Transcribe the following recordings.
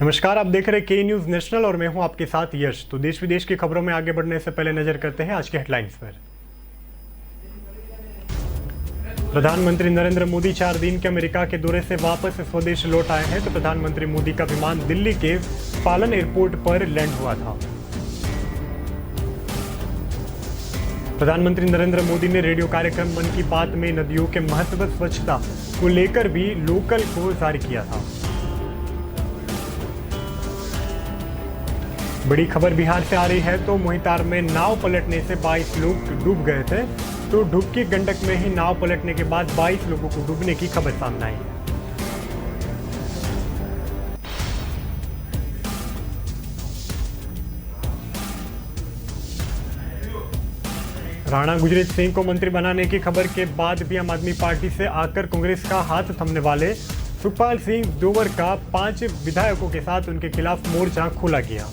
नमस्कार, आप देख रहे के न्यूज नेशनल और मैं हूं आपके साथ यश। तो देश विदेश की खबरों में आगे बढ़ने से पहले नजर करते हैं आज के हेडलाइंस पर। प्रधानमंत्री नरेंद्र मोदी 4 दिन के अमेरिका के दौरे से वापस स्वदेश लौट आए हैं। तो प्रधानमंत्री मोदी का विमान दिल्ली के पालन एयरपोर्ट पर लैंड हुआ था। प्रधानमंत्री नरेंद्र मोदी ने रेडियो कार्यक्रम मन की बात में नदियों के महत्व स्वच्छता को लेकर भी लोकल को जारी किया था। बड़ी खबर बिहार से आ रही है। तो मोहितार में नाव पलटने से 22 लोग डूब गए थे। तो डुबकी गंडक में ही नाव पलटने के बाद 22 लोगों को डूबने की खबर सामने आई है। राणा गुरजीत सिंह को मंत्री बनाने की खबर के बाद भी आम आदमी पार्टी से आकर कांग्रेस का हाथ थामने वाले सुखपाल सिंह दोवर का 5 विधायकों के साथ उनके खिलाफ मोर्चा खोला गया।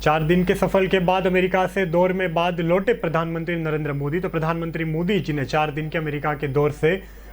चार दिन के सफर के बाद अमेरिका से दौर में बाद लौटे प्रधानमंत्री नरेंद्र मोदी। तो प्रधानमंत्री मोदी जी ने 4 दिन के अमेरिका के दौर से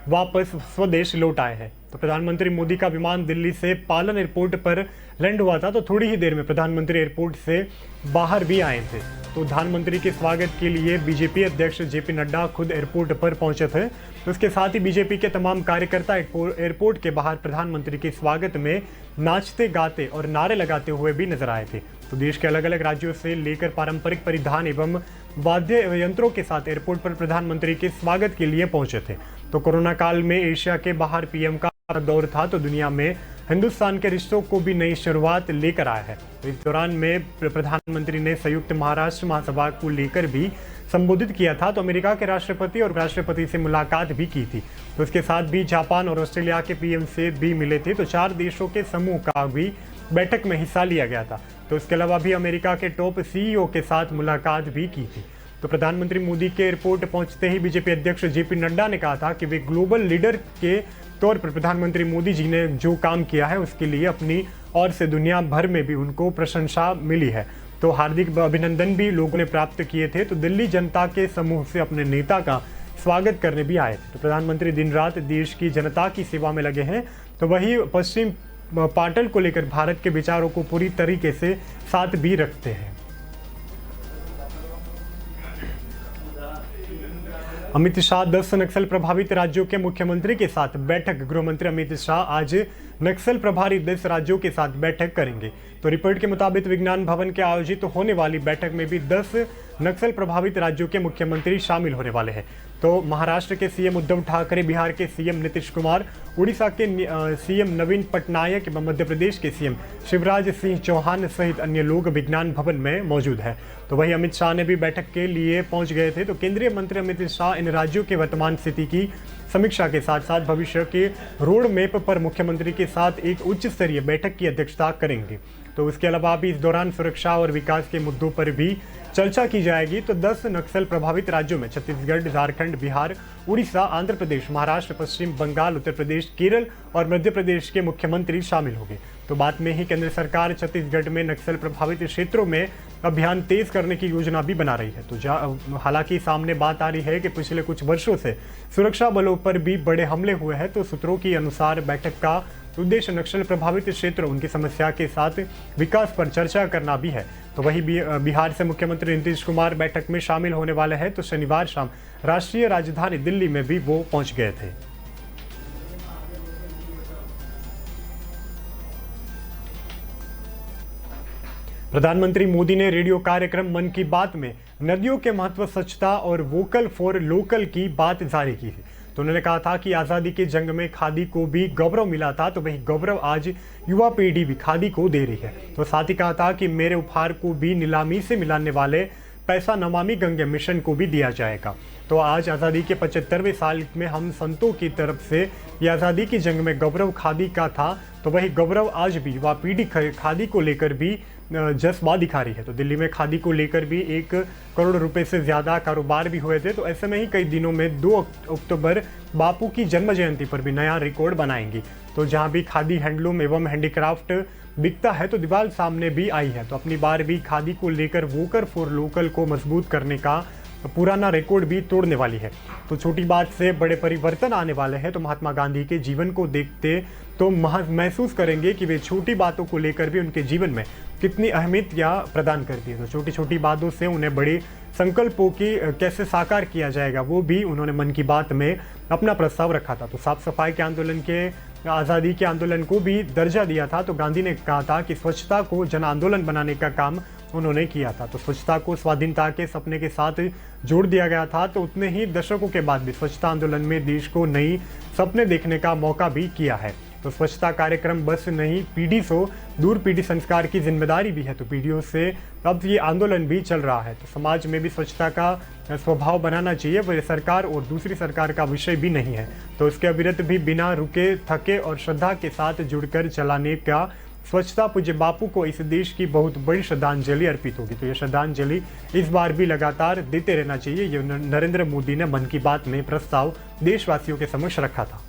वापस स्वदेश लौट आए हैं। तो प्रधानमंत्री मोदी का विमान दिल्ली से पालन एयरपोर्ट पर लैंड हुआ था। तो थोड़ी ही देर में प्रधानमंत्री एयरपोर्ट से बाहर भी आए थे। तो प्रधानमंत्री के स्वागत के लिए बीजेपी अध्यक्ष जेपी नड्डा खुद एयरपोर्ट पर पहुंचे थे। तो उसके साथ ही बीजेपी के तमाम कार्यकर्ता एयरपोर्ट के बाहर प्रधानमंत्री के स्वागत में नाचते गाते और नारे लगाते हुए भी नजर आए थे। तो देश के अलग अलग राज्यों से लेकर पारंपरिक परिधान एवं वाद्य यंत्रों के साथ एयरपोर्ट पर प्रधानमंत्री के स्वागत के लिए पहुंचे थे। तो कोरोना काल में एशिया के बाहर पीएम का दौर था। तो दुनिया में हिंदुस्तान के रिश्तों को भी नई शुरुआत लेकर आया है। तो इस दौरान में प्रधानमंत्री ने संयुक्त महाराष्ट्र महासभा को लेकर भी संबोधित किया था। तो अमेरिका के राष्ट्रपति और उपराष्ट्रपति से मुलाकात भी की थी। तो उसके साथ भी जापान और ऑस्ट्रेलिया के पीएम से भी मिले थे। तो 4 देशों के समूह का भी बैठक में हिस्सा लिया गया था। तो इसके अलावा भी अमेरिका के टॉप सीईओ के साथ मुलाकात भी की थी। तो प्रधानमंत्री मोदी के एयरपोर्ट पहुंचते ही बीजेपी अध्यक्ष जेपी नड्डा ने कहा था कि वे ग्लोबल लीडर के तौर पर प्रधानमंत्री मोदी जी ने जो काम किया है उसके लिए अपनी ओर से दुनिया भर में भी उनको प्रशंसा मिली है। तो हार्दिक अभिनंदन भी लोगों ने प्राप्त किए थे। तो दिल्ली जनता के समूह से अपने नेता का स्वागत करने भी आए। तो प्रधानमंत्री दिन रात देश की जनता की सेवा में लगे हैं। तो वही पश्चिम पाटल को लेकर भारत के विचारों को पूरी तरीके से साथ भी रखते हैं। अमित शाह 10 नक्सल प्रभावित राज्यों के मुख्यमंत्री के साथ बैठक। गृह मंत्री अमित शाह आज नक्सल प्रभावित 10 राज्यों के साथ बैठक करेंगे। तो रिपोर्ट के मुताबिक विज्ञान भवन के आयोजित होने वाली बैठक में भी 10 नक्सल प्रभावित राज्यों के मुख्यमंत्री शामिल होने वाले हैं। तो महाराष्ट्र के सीएम उद्धव ठाकरे, बिहार के सीएम नीतीश कुमार, उड़ीसा के सीएम नवीन पटनायक एवं मध्य प्रदेश के सीएम शिवराज सिंह चौहान सहित अन्य लोग विज्ञान भवन में मौजूद हैं। तो वही अमित शाह ने भी बैठक के लिए पहुंच गए थे। तो केंद्रीय मंत्री अमित शाह इन राज्यों के वर्तमान स्थिति की समीक्षा के साथ साथ भविष्य के रोड मैप पर मुख्यमंत्री के साथ एक उच्च स्तरीय बैठक की अध्यक्षता करेंगे। तो इसके अलावा भी इस दौरान सुरक्षा और विकास के मुद्दों पर भी चर्चा की जाएगी। तो 10 नक्सल प्रभावित राज्यों में छत्तीसगढ़, झारखंड, बिहार, उड़ीसा, आंध्र प्रदेश, महाराष्ट्र, पश्चिम बंगाल, उत्तर प्रदेश, केरल और मध्य प्रदेश के मुख्यमंत्री शामिल होंगे। तो बाद में ही केंद्र सरकार छत्तीसगढ़ में नक्सल प्रभावित क्षेत्रों में अभियान तेज करने की योजना भी बना रही है। तो हालांकि सामने बात आ रही है कि पिछले कुछ वर्षों से सुरक्षा बलों पर भी बड़े हमले हुए हैं। तो सूत्रों के अनुसार बैठक का उद्देश्य नक्सल प्रभावित क्षेत्र, उनकी समस्या के साथ विकास पर चर्चा करना भी है। तो वही बिहार से मुख्यमंत्री नीतीश कुमार बैठक में शामिल होने वाले हैं। तो शनिवार शाम राष्ट्रीय राजधानी दिल्ली में भी वो पहुंच गए थे। प्रधानमंत्री मोदी ने रेडियो कार्यक्रम मन की बात में नदियों के महत्व, स्वच्छता और वोकल फॉर लोकल की बात जारी की थी। तो उन्होंने कहा था कि आज़ादी के जंग में खादी को भी गौरव मिला था। तो वही गौरव आज युवा पीढ़ी भी खादी को दे रही है। तो साथ ही कहा था कि मेरे उपहार को भी नीलामी से मिलाने वाले पैसा नमामि गंगे मिशन को भी दिया जाएगा। तो आज आज़ादी के 75वें साल में हम संतों की तरफ से ये आज़ादी की जंग में गौरव खादी का था। तो वही गौरव आज भी युवा पीढ़ी खादी को लेकर भी जज्बा दिखा रही है। तो दिल्ली में खादी को लेकर भी 1 करोड़ रुपए से ज़्यादा कारोबार भी हुए थे। तो ऐसे में ही कई दिनों में 2 अक्टूबर बापू की जन्म जयंती पर भी नया रिकॉर्ड बनाएंगी। तो जहां भी खादी, हैंडलूम एवं हैंडीक्राफ्ट बिकता है तो दीवार सामने भी आई है। तो अपनी बार भी खादी को लेकर वोकल फॉर लोकल को मजबूत करने का पुराना रिकॉर्ड भी तोड़ने वाली है। तो छोटी बात से बड़े परिवर्तन आने वाले हैं। तो महात्मा गांधी के जीवन को देखते तो महसूस करेंगे कि वे छोटी बातों को लेकर भी उनके जीवन में कितनी अहमियत या प्रदान करती है। तो छोटी छोटी बातों से उन्हें बड़े संकल्पों की कैसे साकार किया जाएगा, वो भी उन्होंने मन की बात में अपना प्रस्ताव रखा था। तो साफ सफाई के आंदोलन के, आज़ादी के आंदोलन को भी दर्जा दिया था। तो गांधी ने कहा था कि स्वच्छता को जन आंदोलन बनाने का काम उन्होंने किया था। तो स्वच्छता को स्वाधीनता के सपने के साथ जोड़ दिया गया था। तो उतने ही दशकों के बाद भी स्वच्छता आंदोलन में देश को नई सपने देखने का मौका भी किया है। तो स्वच्छता कार्यक्रम बस नहीं पीढ़ी से दूर पीढ़ी संस्कार की जिम्मेदारी भी है। तो पीढ़ियों से अब ये आंदोलन भी चल रहा है। तो समाज में भी स्वच्छता का स्वभाव बनाना चाहिए, वह सरकार और दूसरी सरकार का विषय भी नहीं है। तो इसके अविरत भी बिना रुके थके और श्रद्धा के साथ जुड़कर चलाने का स्वच्छता पूज्य बापू को इस देश की बहुत बड़ी श्रद्धांजलि अर्पित होगी। तो ये श्रद्धांजलि इस बार भी लगातार देते रहना चाहिए। ये नरेंद्र मोदी ने मन की बात में प्रस्ताव देशवासियों के समक्ष रखा था।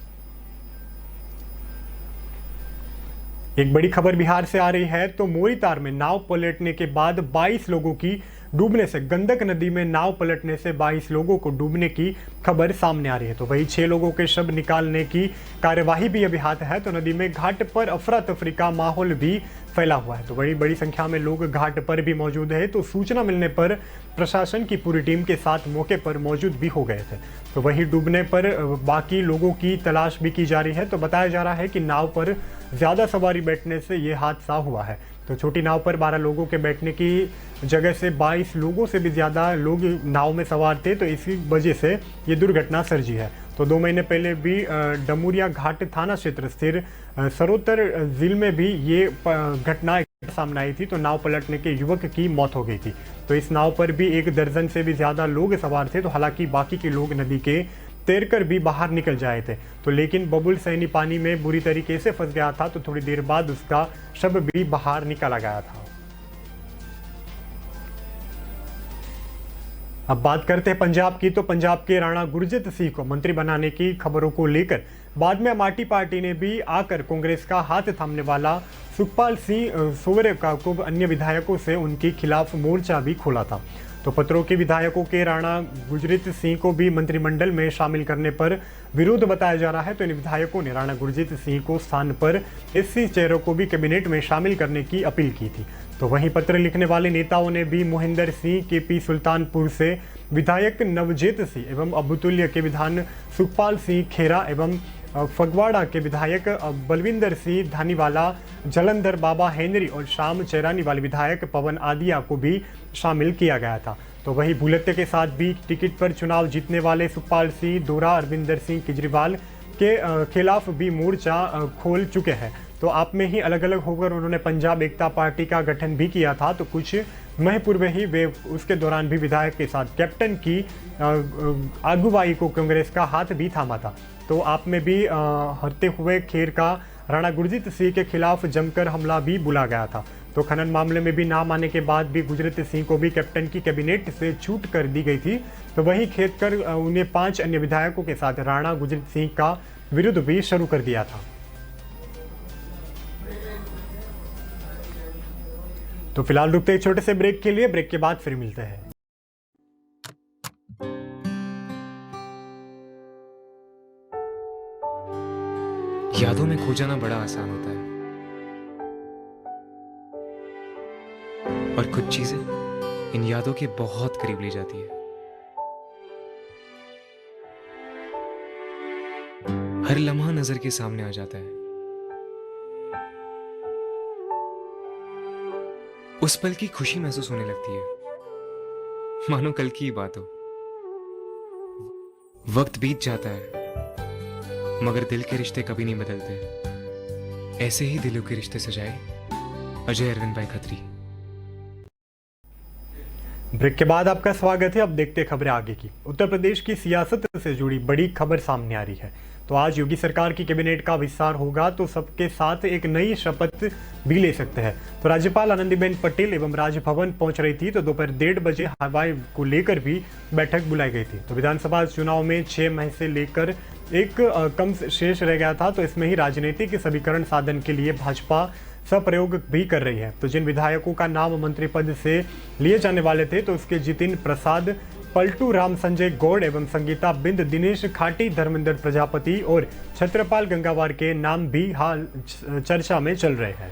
एक बड़ी खबर बिहार से आ रही है। तो मोरीतार में नाव पलटने के बाद 22 लोगों की डूबने से, गंडक नदी में नाव पलटने से 22 लोगों को डूबने की खबर सामने आ रही है। तो वही 6 लोगों के शव निकालने की कार्यवाही भी अभी हाथ है। तो नदी में घाट पर अफरा तफरी का माहौल भी फैला हुआ है। तो बड़ी बड़ी संख्या में लोग घाट पर भी मौजूद है। तो सूचना मिलने पर प्रशासन की पूरी टीम के साथ मौके पर मौजूद भी हो गए थे। तो वही डूबने पर बाकी लोगों की तलाश भी की जा रही है। तो बताया जा रहा है कि नाव पर ज़्यादा सवारी बैठने से ये हादसा हुआ है। तो छोटी नाव पर 12 लोगों के बैठने की जगह से 22 लोगों से भी ज़्यादा लोग नाव में सवार थे। तो इसी वजह से ये दुर्घटना सर्जी है। तो 2 महीने पहले भी डमुरिया घाट थाना क्षेत्र स्थित सरोतर झील में भी ये घटना सामने आई थी। तो नाव पलटने के युवक की मौत हो गई थी। तो इस नाव पर भी 1 दर्जन से भी ज़्यादा लोग सवार थे। तो हालांकि बाकी के लोग नदी के तैरकर भी बाहर निकल जाए थे। तो लेकिन बबुल सैनी पानी में बुरी तरीके से फंस गया था। तो थोड़ी देर बाद उसका शव भी बाहर निकाला गया था। अब बात करते हैं पंजाब की। तो पंजाब के राणा गुरजीत सिंह को मंत्री बनाने की खबरों को लेकर बाद में आम आदमी पार्टी ने भी आकर कांग्रेस का हाथ थामने वाला सुखपाल सिंह सोवरे को अन्य विधायकों से उनके खिलाफ मोर्चा भी खोला था। तो पत्रों के विधायकों के राणा गुरजीत सिंह को भी मंत्रिमंडल में शामिल करने पर विरोध बताया जा रहा है। तो इन विधायकों ने राणा गुरजीत सिंह को स्थान पर एससी चेहरों को भी कैबिनेट में शामिल करने की अपील की थी। तो वहीं पत्र लिखने वाले नेताओं ने भी मोहिंदर सिंह, केपी सुल्तानपुर से विधायक नवजेत सिंह एवं अबुतुल्य के विधान सुखपाल सिंह खेरा एवं फगवाड़ा के विधायक बलविंदर सिंह धानीवाला, जलंधर बाबा हेनरी और शाम चेरानी वाले विधायक पवन आदिया को भी शामिल किया गया था। तो वही भूलत्ते के साथ भी टिकट पर चुनाव जीतने वाले सुखपाल सिंह दोरा अरविंदर सिंह केजरीवाल के खिलाफ भी मोर्चा खोल चुके हैं। तो आप में ही अलग अलग होकर उन्होंने पंजाब एकता पार्टी का गठन भी किया था। तो कुछ माह पूर्व ही वे उसके दौरान भी विधायक के साथ कैप्टन की अगुवाई को कांग्रेस का हाथ भी थामा था। तो आप में भी हरते हुए खेर का राणा गुरजीत सिंह के खिलाफ जमकर हमला भी बुला गया था। तो खनन मामले में भी नाम आने के बाद भी गुरजीत सिंह को भी कैप्टन की कैबिनेट से छूट कर दी गई थी। तो वहीं खेत कर उन्हें 5 अन्य विधायकों के साथ राणा गुरजीत सिंह का विरोध भी शुरू कर दिया था। तो फिलहाल रुकते एक छोटे से ब्रेक के लिए, ब्रेक के बाद फिर मिलते हैं। यादों में खो जाना बड़ा आसान होता है और कुछ चीजें इन यादों के बहुत करीब ले जाती है। हर लम्हा नजर के सामने आ जाता है। उस पल की खुशी महसूस होने लगती है मानो कल की ही बात हो। वक्त बीत जाता है मगर दिल के रिश्ते कभी नहीं बदलते। ऐसे ही दिलों के रिश्ते सजाए अजय अरविंद भाई खत्री। ब्रेक के बाद आपका स्वागत है। अब देखते हैं खबरें आगे की। उत्तर प्रदेश की सियासत से जुड़ी बड़ी खबर सामने आ रही है। तो आज योगी सरकार की कैबिनेट का विस्तार होगा। तो सबके साथ एक नई शपथ भी ले सकते हैं। तो राज्यपाल आनंदीबेन पटेल एवं राजभवन पहुंच रही थी। तो दोपहर 1:30 बजे हवाई को लेकर भी बैठक बुलाई गई थी। तो विधानसभा चुनाव में 6 मई से लेकर एक कम शेष रह गया था। तो इसमें ही राजनीतिक समीकरण साधन के लिए भाजपा सप्रयोग भी कर रही है। तो जिन विधायकों का नाम मंत्री पद से लिए जाने वाले थे, तो उसके जितिन प्रसाद, पलटू राम संजय गौड़ एवं संगीता बिंद, दिनेश खाटी, धर्मेंद्र प्रजापति और छत्रपाल गंगावार के नाम भी हाल चर्चा में चल रहे हैं।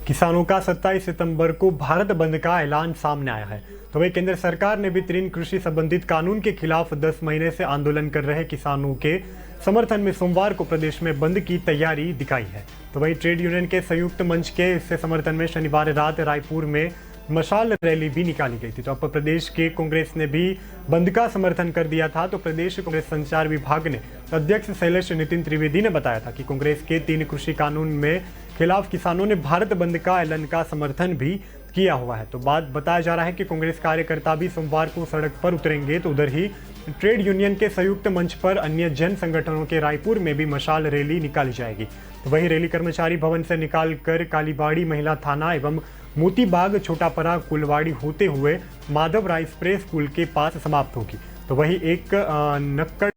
किसानों का 27 सितंबर को भारत बंद का ऐलान सामने आया है। तो वही केंद्र सरकार ने भी 3 कृषि संबंधित कानून के खिलाफ 10 महीने से आंदोलन कर रहे किसानों के समर्थन में सोमवार को प्रदेश में बंद की तैयारी दिखाई है। तो वही ट्रेड यूनियन के संयुक्त मंच के इससे समर्थन में शनिवार रात रायपुर में मशाल रैली भी निकाली गई थी। तो अब प्रदेश के कांग्रेस ने भी बंद का समर्थन कर दिया था। तो प्रदेश कांग्रेस संचार विभाग ने अध्यक्ष शैलेश नितिन त्रिवेदी ने बताया था कि कांग्रेस के 3 कृषि कानून में खिलाफ किसानों ने भारत बंद का ऐलान का समर्थन भी किया हुआ है। तो बात बताया जा रहा है कि कांग्रेस कार्यकर्ता भी सोमवार को सड़क पर उतरेंगे। तो उधर ही ट्रेड यूनियन के संयुक्त मंच पर अन्य जन संगठनों के रायपुर में भी मशाल रैली निकाली जाएगी। तो वही रैली कर्मचारी भवन से निकालकर कालीबाड़ी महिला थाना एवं मोतीबाग, छोटापरा, कुलवाड़ी होते हुए माधव राय स्प्रे स्कूल के पास समाप्त होगी। तो वही एक नक्कड़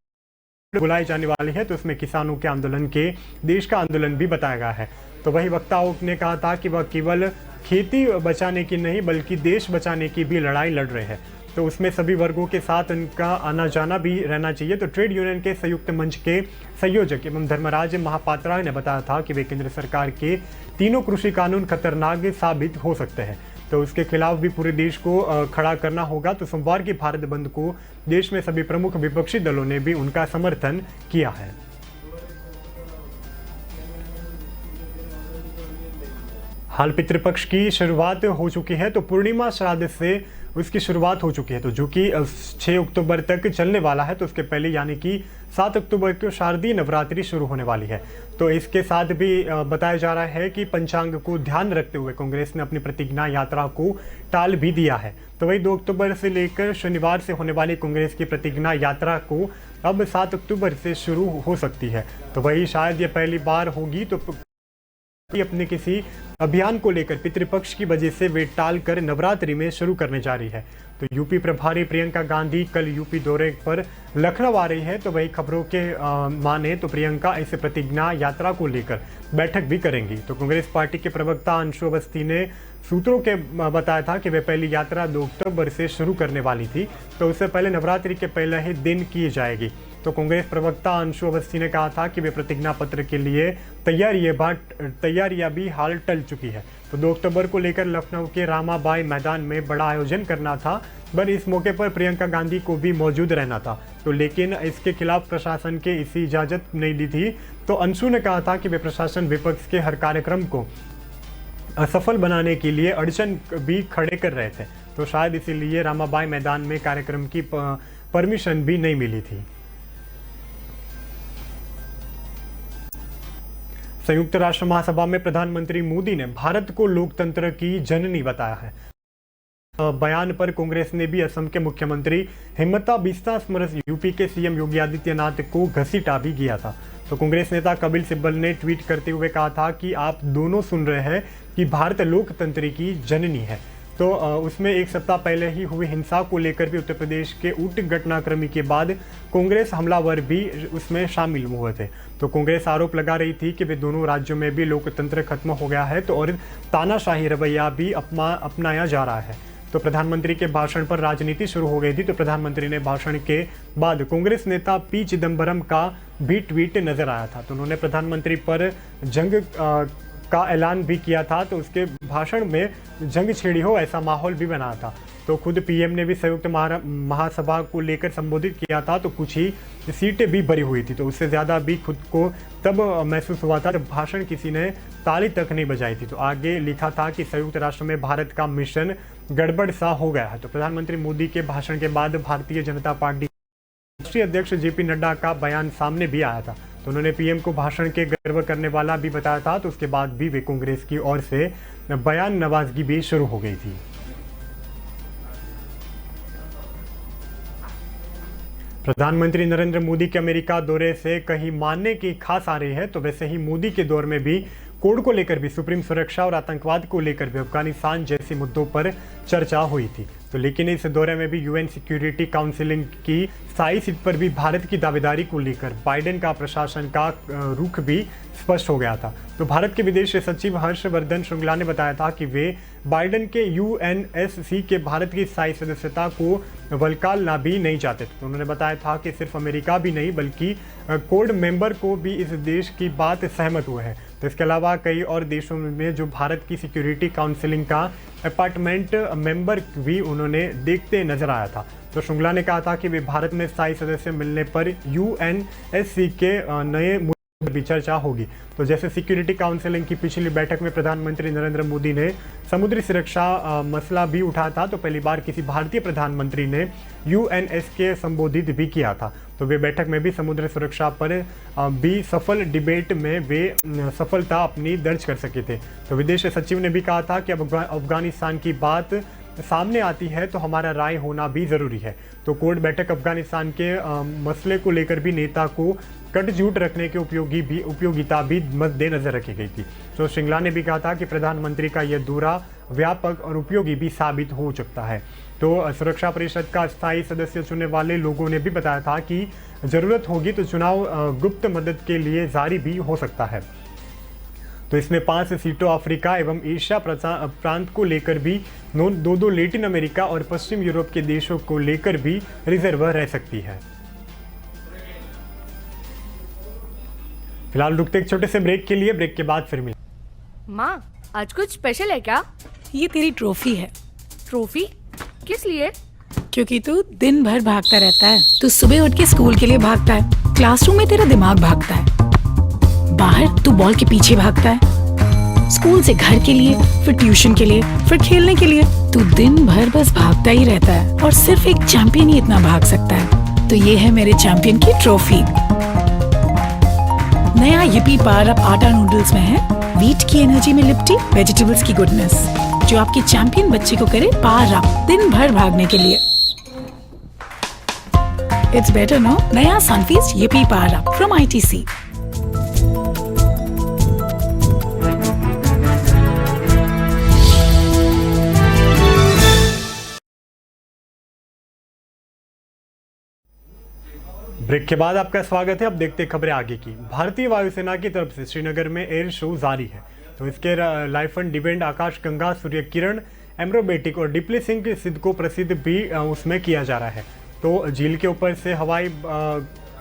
बुलाई जाने वाली है। तो इसमें किसानों के आंदोलन के देश का आंदोलन भी बताया गया है। तो वही वक्ताओं ने कहा था कि वह केवल खेती बचाने की नहीं बल्कि देश बचाने की भी लड़ाई लड़ रहे हैं। तो उसमें सभी वर्गों के साथ उनका आना जाना भी रहना चाहिए। तो ट्रेड यूनियन के संयुक्त मंच के संयोजक एवं धर्मराज महापात्रा ने बताया था कि वे केंद्र सरकार के 3 कृषि कानून खतरनाक साबित हो सकते हैं। तो उसके खिलाफ भी पूरे देश को खड़ा करना होगा। तो सोमवार की भारत बंद को देश में सभी प्रमुख विपक्षी दलों ने भी उनका समर्थन किया है। हाल पितृपक्ष की शुरुआत हो चुकी है। तो पूर्णिमा श्राद्ध से उसकी शुरुआत हो चुकी है। तो जो कि 6 अक्टूबर तक चलने वाला है। तो उसके पहले यानी कि 7 अक्टूबर को शारदीय नवरात्रि शुरू होने वाली है। तो इसके साथ भी बताया जा रहा है कि पंचांग को ध्यान रखते हुए कांग्रेस ने अपनी प्रतिज्ञा यात्रा को टाल भी दिया है। तो वही 2 अक्टूबर से लेकर शनिवार से होने वाली कांग्रेस की प्रतिज्ञा यात्रा को अब 7 अक्टूबर से शुरू हो सकती है। तो वही शायद ये पहली बार होगी। तो अपने किसी अभियान को लेकर पितृपक्ष की वजह से वे टाल कर नवरात्रि में शुरू करने जा रही है। तो यूपी प्रभारी प्रियंका गांधी कल यूपी दौरे पर लखनऊ आ रही है। तो वही खबरों के माने तो प्रियंका इस प्रतिज्ञा यात्रा को लेकर बैठक भी करेंगी। तो कांग्रेस पार्टी के प्रवक्ता अंशु अवस्थी ने सूत्रों के बताया था कि वे पहली यात्रा 2 अक्टूबर से शुरू करने वाली थी। तो उससे पहले नवरात्रि के पहले ही दिन की जाएगी। तो कांग्रेस प्रवक्ता अंशु अवस्थी ने कहा था कि वे प्रतिज्ञा पत्र के लिए तैयारियां भी हाल टल चुकी है। तो 2 अक्टूबर को लेकर लखनऊ के रामाबाई मैदान में बड़ा आयोजन करना था, पर इस मौके पर प्रियंका गांधी को भी मौजूद रहना था। तो लेकिन इसके खिलाफ प्रशासन के इसी इजाजत नहीं दी थी। तो अंशु ने कहा था कि वे प्रशासन विपक्ष के हर कार्यक्रम को असफल बनाने के लिए अड़चन भी खड़े कर रहे थे। तो शायद इसीलिए रामाबाई मैदान में कार्यक्रम की परमिशन भी नहीं मिली थी। संयुक्त राष्ट्र महासभा में प्रधानमंत्री मोदी ने भारत को लोकतंत्र की जननी बताया है। बयान पर कांग्रेस ने भी असम के मुख्यमंत्री हिमंता बिस्वा शर्मा, यूपी के सीएम योगी आदित्यनाथ को घसीटा भी किया था। तो कांग्रेस नेता कपिल सिब्बल ने ट्वीट करते हुए कहा था कि आप दोनों सुन रहे हैं कि भारत लोकतंत्र की जननी है। तो उसमें 1 सप्ताह पहले ही हुई हिंसा को लेकर भी उत्तर प्रदेश के ऊट घटनाक्रम के बाद कांग्रेस हमलावर भी उसमें शामिल हुए थे। तो कांग्रेस आरोप लगा रही थी कि वे दोनों राज्यों में भी लोकतंत्र खत्म हो गया है। तो और तानाशाही रवैया भी अपनाया जा रहा है। तो प्रधानमंत्री के भाषण पर राजनीति शुरू हो गई थी। तो प्रधानमंत्री ने भाषण के बाद कांग्रेस नेता पी चिदम्बरम का भी ट्वीट नजर आया था। तो उन्होंने प्रधानमंत्री पर जंग का ऐलान भी किया था। तो उसके भाषण में जंग छेड़ी हो ऐसा माहौल भी बना था। तो खुद पीएम ने भी संयुक्त महासभा को लेकर संबोधित किया था। तो कुछ ही सीटें भी भरी हुई थी। तो उससे ज़्यादा भी खुद को तब महसूस हुआ था जब भाषण किसी ने ताली तक नहीं बजाई थी। तो आगे लिखा था कि संयुक्त राष्ट्र में भारत का मिशन गड़बड़ सा हो गया है। तो प्रधानमंत्री मोदी के भाषण के बाद भारतीय जनता पार्टी राष्ट्रीय अध्यक्ष जेपी नड्डा का बयान सामने भी आया था। तो उन्होंने पीएम को भाषण के गर्व करने वाला भी बताया था। तो उसके बाद भी वे कांग्रेस की ओर से बयान नवाजगी भी शुरू हो गई थी। प्रधानमंत्री नरेंद्र मोदी के अमेरिका दौरे से कहीं मानने की खास आ रही है, तो वैसे ही मोदी के दौर में भी कोड को लेकर भी, सुप्रीम सुरक्षा और आतंकवाद को लेकर भी, अफगानिस्तान जैसे मुद्दों पर चर्चा हुई थी। तो लेकिन इस दौरे में भी यूएन सिक्योरिटी काउंसिलिंग की स्थायी सीट पर भी भारत की दावेदारी को लेकर बाइडेन का प्रशासन का रुख भी स्पष्ट हो गया था। तो भारत के विदेश सचिव हर्षवर्धन श्रृंगला ने बताया था कि वे बाइडेन के यूएनएससी के भारत की स्थायी सदस्यता को वलकालना भी नहीं चाहते। तो उन्होंने बताया था कि सिर्फ अमेरिका भी नहीं बल्कि कोड मेंबर को भी इस देश की बात सहमत हुए हैं। तो इसके अलावा कई और देशों में जो भारत की सिक्योरिटी काउंसिलिंग का अपार्टमेंट मेंबर भी उन्होंने देखते नजर आया था। तो श्रृंगला ने कहा था कि वे भारत में स्थायी सदस्य मिलने पर यूएनएससी के नए मुद्दों पर भी चर्चा होगी। तो जैसे सिक्योरिटी काउंसिलिंग की पिछली बैठक में प्रधानमंत्री नरेंद्र मोदी ने समुद्री सुरक्षा मसला भी उठाया था, तो पहली बार किसी भारतीय प्रधानमंत्री ने यूएनएस के संबोधित भी किया था। तो वे बैठक में भी समुद्री सुरक्षा पर भी सफल डिबेट में वे सफलता अपनी दर्ज कर सके थे। तो विदेश सचिव ने भी कहा था कि अब अफगानिस्तान की बात सामने आती है तो हमारा राय होना भी ज़रूरी है। तो कोड बैठक अफगानिस्तान के मसले को लेकर भी नेता को कटजुट रखने के उपयोगिता भी मद्देनजर रखी गई थी। तो श्रृंगला ने भी कहा था कि प्रधानमंत्री का यह दौरा व्यापक और उपयोगी भी साबित हो सकता है। तो सुरक्षा परिषद का स्थायी सदस्य चुनने वाले लोगों ने भी बताया था कि जरूरत होगी तो चुनाव गुप्त मदद के लिए जारी भी हो सकता है। तो इसमें 5 सीटों अफ्रीका एवं एशिया प्रांत को लेकर भी, दो लैटिन अमेरिका और पश्चिम यूरोप के देशों को लेकर भी रिजर्व रह सकती है। फिलहाल रुकते एक छोटे से ब्रेक के लिए, ब्रेक के बाद फिर मिलेंगे। माँ, आज कुछ स्पेशल है क्या? ये तेरी ट्रॉफी है। ट्रॉफी? किस लिए? क्योंकि तू दिन भर भागता रहता है। तू सुबह उठ के स्कूल के लिए भागता है, क्लासरूम में तेरा दिमाग भागता है, बाहर तू बॉल के पीछे भागता है, स्कूल से घर के लिए, फिर ट्यूशन के लिए, फिर खेलने के लिए। तू दिन भर बस भागता ही रहता है और सिर्फ एक चैंपियन ही इतना भाग सकता है। तो ये है मेरे चैंपियन की ट्रॉफी। नया yippee पावर अप आटा नूडल्स में है व्हीट की एनर्जी में लिपटी वेजिटेबल्स की गुडनेस, जो आपके चैंपियन बच्चे को करे पावर अप दिन भर भागने के लिए। It's better no. नया Sunfeast yippee power up from ITC। Break के बाद आपका स्वागत है। अब देखते हैं खबरें आगे की। भारतीय वायुसेना की तरफ से श्रीनगर में एयर शो जारी है। तो इसके लाइफन डिवेंड आकाश गंगा, सूर्य किरण, एम्ब्रोबेटिक और डिप्ली सिंह सिद्ध को प्रसिद्ध भी उसमें किया जा रहा है। तो झील के ऊपर से हवाई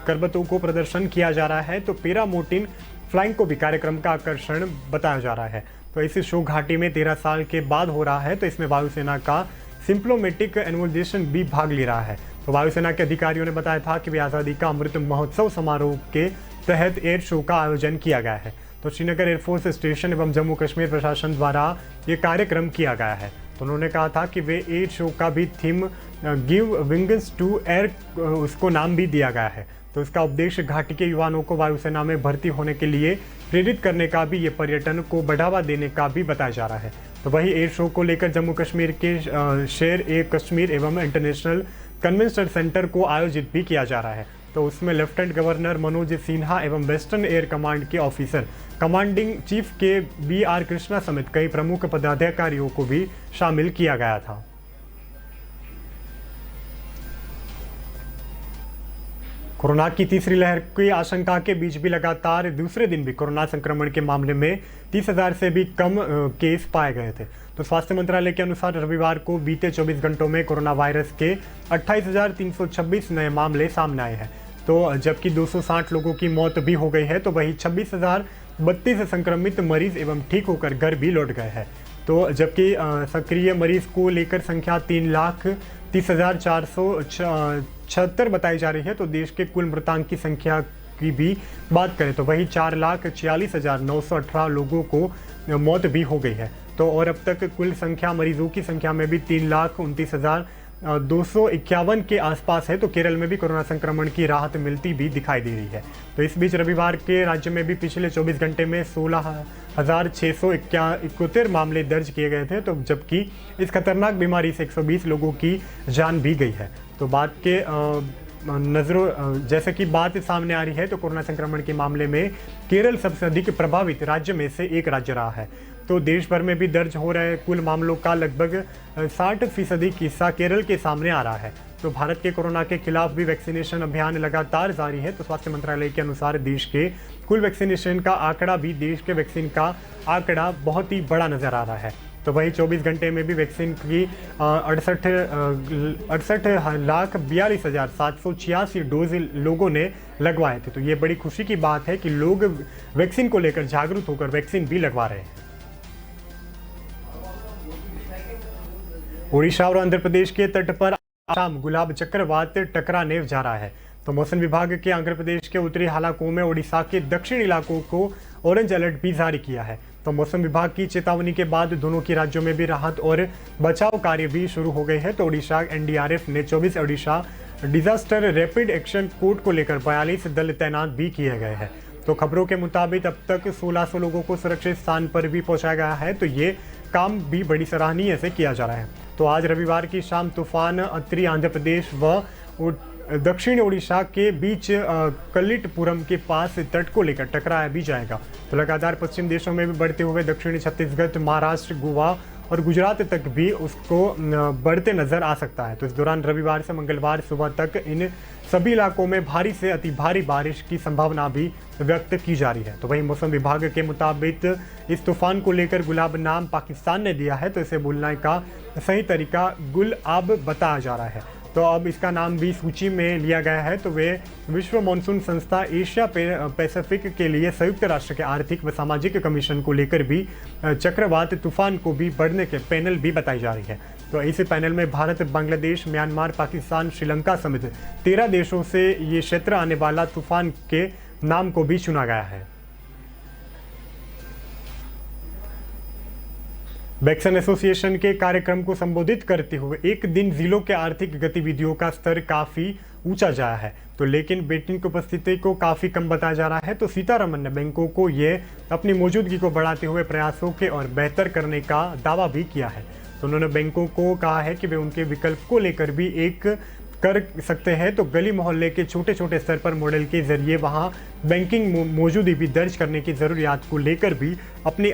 करबतों को प्रदर्शन किया जा रहा है। तो पैरामोटिन फ्लाइंग को भी कार्यक्रम का आकर्षण बताया जा रहा है। तो इस शो घाटी में 13 साल के बाद हो रहा है। तो इसमें वायुसेना का सिंप्लोमेटिक एनुअलाइजेशन भी भाग ले रहा है। तो वायुसेना के अधिकारियों ने बताया था कि वे आज़ादी का अमृत महोत्सव समारोह के तहत एयर शो का आयोजन किया गया है। तो श्रीनगर एयरफोर्स स्टेशन एवं जम्मू कश्मीर प्रशासन द्वारा ये कार्यक्रम किया गया है। तो उन्होंने कहा था कि वे एयर शो का भी theme give wings to air उसको नाम भी दिया गया है। तो इसका उद्देश्य घाटी के युवाओं को वायुसेना में भर्ती होने के लिए प्रेरित करने का भी, ये पर्यटन को बढ़ावा देने का भी बताया जा रहा है। तो वही एयर शो को लेकर जम्मू कश्मीर के शेर ए कश्मीर एवं इंटरनेशनल कन्वेंशन सेंटर को आयोजित भी किया जा रहा है। तो उसमें लेफ्टिनेंट गवर्नर मनोज सिन्हा एवं वेस्टर्न एयर कमांड के ऑफिसर कमांडिंग चीफ के BR कृष्णा समेत कई प्रमुख पदाधिकारियों को भी शामिल किया गया था। कोरोना की तीसरी लहर की आशंका के बीच भी लगातार दूसरे दिन भी कोरोना संक्रमण के मामले में 30,000 से भी कम केस पाए गए थे। तो स्वास्थ्य मंत्रालय के अनुसार रविवार को बीते 24 घंटों में कोरोना वायरस के 28,326 नए मामले सामने आए हैं। तो जबकि 260 लोगों की मौत भी हो गई है। तो वही 26,032 संक्रमित मरीज एवं ठीक होकर घर भी लौट गए हैं। तो जबकि सक्रिय मरीज को लेकर संख्या 3,30,476 बताई जा रही है। तो देश के कुल मृतांक की संख्या की भी बात करें तो वही 4,46,918 लोगों को मौत भी हो गई है। तो और अब तक कुल संख्या मरीजों की संख्या में भी 3,29,000 251 के आसपास है। तो केरल में भी कोरोना संक्रमण की राहत मिलती भी दिखाई दे रही है। तो इस बीच रविवार के राज्य में भी पिछले 24 घंटे में 16,671 मामले दर्ज किए गए थे, तो जबकि इस खतरनाक बीमारी से 120 लोगों की जान भी गई है। तो बात के जैसे कि बात सामने आ रही है, तो कोरोना संक्रमण के मामले में केरल सबसे अधिक प्रभावित राज्य में से एक राज्य रहा है। तो देश भर में भी दर्ज हो रहे कुल मामलों का लगभग 60% हिस्सा केरल के सामने आ रहा है। तो भारत के कोरोना के खिलाफ भी वैक्सीनेशन अभियान लगातार जारी है। तो स्वास्थ्य मंत्रालय के अनुसार देश के कुल वैक्सीनेशन का आंकड़ा भी देश के वैक्सीन का आंकड़ा बहुत ही बड़ा नजर आ रहा है। तो वही 24 घंटे में भी वैक्सीन की 68,42,786 डोज लोगों ने लगवाए थे। तो ये बड़ी खुशी की बात है कि लोग वैक्सीन को लेकर जागरूक होकर वैक्सीन भी लगवा रहे हैं। ओडिशा और आंध्र प्रदेश के तट पर शाम गुलाब चक्रवात टकराने जा रहा है। तो मौसम विभाग के आंध्र प्रदेश के उत्तरी इलाकों में ओडिशा के दक्षिण इलाकों को ऑरेंज अलर्ट भी जारी किया है। तो मौसम विभाग की चेतावनी के बाद दोनों की राज्यों में भी राहत और बचाव कार्य भी शुरू हो गए हैं। तो ओडिशा एनडीआरएफ ने 24 Odisha disaster rapid action court को लेकर 42 दल तैनात भी किए गए हैं। तो खबरों के मुताबिक अब तक 1600 लोगों को सुरक्षित स्थान पर भी पहुंचाया गया है। तो ये काम भी बड़ी सराहनीय से किया जा रहा है। तो आज रविवार की शाम तूफान उत्तरी आंध्र प्रदेश व दक्षिण ओडिशा के बीच कलिटपुरम के पास तट को लेकर टकराया भी जाएगा। तो लगातार पश्चिम देशों में भी बढ़ते हुए दक्षिणी छत्तीसगढ़, महाराष्ट्र, गोवा और गुजरात तक भी उसको बढ़ते नजर आ सकता है। तो इस दौरान रविवार से मंगलवार सुबह तक इन सभी इलाकों में भारी से अति भारी बारिश की संभावना भी व्यक्त की जा रही है। तो वहीं मौसम विभाग के मुताबिक इस तूफान को लेकर गुलाब नाम पाकिस्तान ने दिया है। तो इसे बोलने का सही तरीका गुल आब बताया जा रहा है। तो अब इसका नाम भी सूची में लिया गया है। तो वे विश्व मानसून संस्था एशिया पैसिफिक के लिए संयुक्त राष्ट्र के आर्थिक व सामाजिक कमीशन को लेकर भी चक्रवात तूफान को भी बढ़ने के पैनल भी बताई जा रही है। तो इस पैनल में भारत, बांग्लादेश, म्यांमार, पाकिस्तान, श्रीलंका समेत 13 देशों से ये क्षेत्र आने वाला तूफान के नाम को भी चुना गया है। वैक्सीन एसोसिएशन के कार्यक्रम को संबोधित करते हुए एक दिन जिलों के आर्थिक गतिविधियों का स्तर काफी ऊंचा जाया है। तो लेकिन बेटिंग की उपस्थिति को काफी कम बताया जा रहा है। तो सीतारमन ने बैंकों को ये अपनी मौजूदगी को बढ़ाते हुए प्रयासों के और बेहतर करने का दावा भी किया है। तो उन्होंने बैंकों को कहा है कि वे उनके विकल्प को लेकर भी एक कर सकते हैं। तो गली मोहल्ले के छोटे छोटे स्तर पर मॉडल के जरिए वहां बैंकिंग मौजूदगी भी दर्ज करने की जरूरियात को लेकर भी अपनी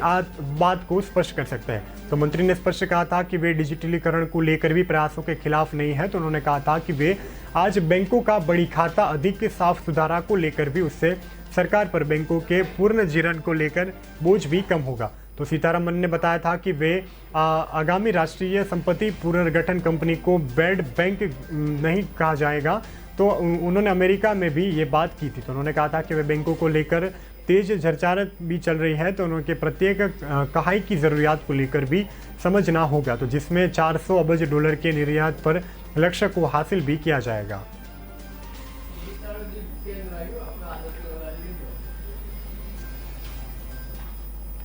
बात को स्पष्ट कर सकते हैं। तो मंत्री ने स्पष्ट कहा था कि वे डिजिटलीकरण को लेकर भी प्रयासों के खिलाफ नहीं है। तो उन्होंने कहा था कि वे आज बैंकों का बड़ी खाता अधिक साफ सुथरा को लेकर भी उससे सरकार पर बैंकों के पूर्ण जीवन को लेकर बोझ भी कम होगा। तो सीतारमन ने बताया था कि वे आगामी राष्ट्रीय संपत्ति पुनर्गठन कंपनी को बैड बैंक नहीं कहा जाएगा। तो उन्होंने अमेरिका में भी ये बात की थी। तो उन्होंने कहा था कि वे बैंकों को लेकर तेज चर्चा भी चल रही है। तो उनके प्रत्येक कहाई की ज़रूरियात को लेकर भी समझना होगा। तो जिसमें 400 अरब डॉलर के निर्यात पर लक्ष्य को हासिल भी किया जाएगा।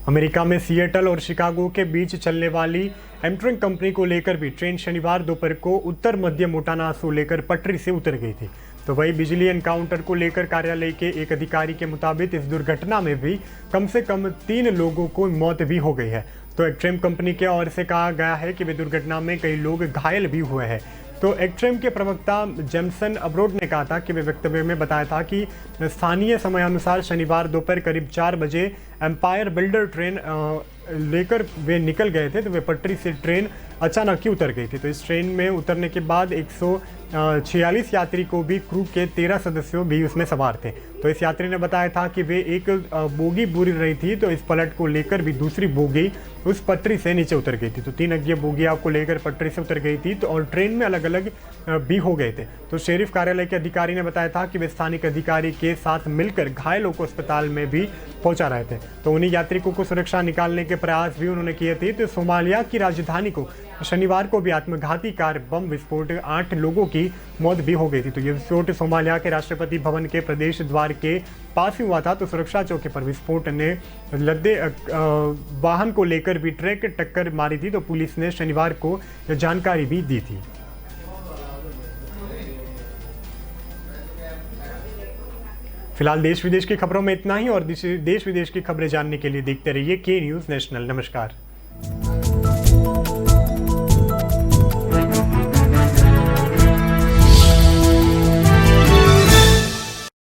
अमेरिका में सिएटल और शिकागो के बीच चलने वाली एमट्रक कंपनी को लेकर भी ट्रेन शनिवार दोपहर को उत्तर मध्य मोटाना से लेकर पटरी से उतर गई थी। तो वही बिजली एनकाउंटर को लेकर कार्यालय के एक अधिकारी के मुताबिक इस दुर्घटना में भी कम से कम 3 लोगों को मौत भी हो गई है। तो एक्ट्रेम कंपनी की ओर से कहा गया है कि वे दुर्घटना में कई लोग घायल भी हुए हैं। तो एक्ट्रेम के प्रवक्ता जेमसन अब्रोड ने कहा था कि वे वक्तव्य में बताया था कि स्थानीय समयानुसार शनिवार दोपहर करीब 4 बजे एम्पायर बिल्डर ट्रेन लेकर वे निकल गए थे। तो वे पटरी से ट्रेन अचानक ही उतर गई थी। तो इस ट्रेन में उतरने के बाद 146 यात्री को भी क्रू के 13 सदस्यों भी उसमें सवार थे। तो इस यात्री ने बताया था कि वे एक बोगी बुरी रही थी। तो इस पलट को लेकर भी दूसरी बोगी उस पटरी से नीचे उतर गई थी। तो 3 अज्ञे बोगियां को लेकर पटरी से उतर गई थी। तो और ट्रेन में अलग अलग भी हो गए थे। तो शेरिफ कार्यालय के अधिकारी ने बताया था कि वे स्थानिक अधिकारी के साथ मिलकर घायलों को अस्पताल में भी पहुंचा रहे थे। तो उन्हीं यात्रियों को सुरक्षा निकालने के प्रयास भी उन्होंने किए थे। तो सोमालिया की राजधानी को शनिवार को भी आत्मघाती कार बम विस्फोट 8 लोगों की मौत भी हो गई थी। तो यह विस्फोट सोमालिया के राष्ट्रपति भवन के प्रदेश द्वार के पास ही हुआ था। तो सुरक्षा चौकी पर विस्फोट ने लद्दे वाहन को लेकर भी ट्रक टक्कर मारी थी। तो पुलिस ने शनिवार को यह जानकारी भी दी थी। फिलहाल देश विदेश की खबरों में इतना ही, और देश विदेश की खबरें जानने के लिए देखते रहिए के न्यूज़ नेशनल। नमस्कार।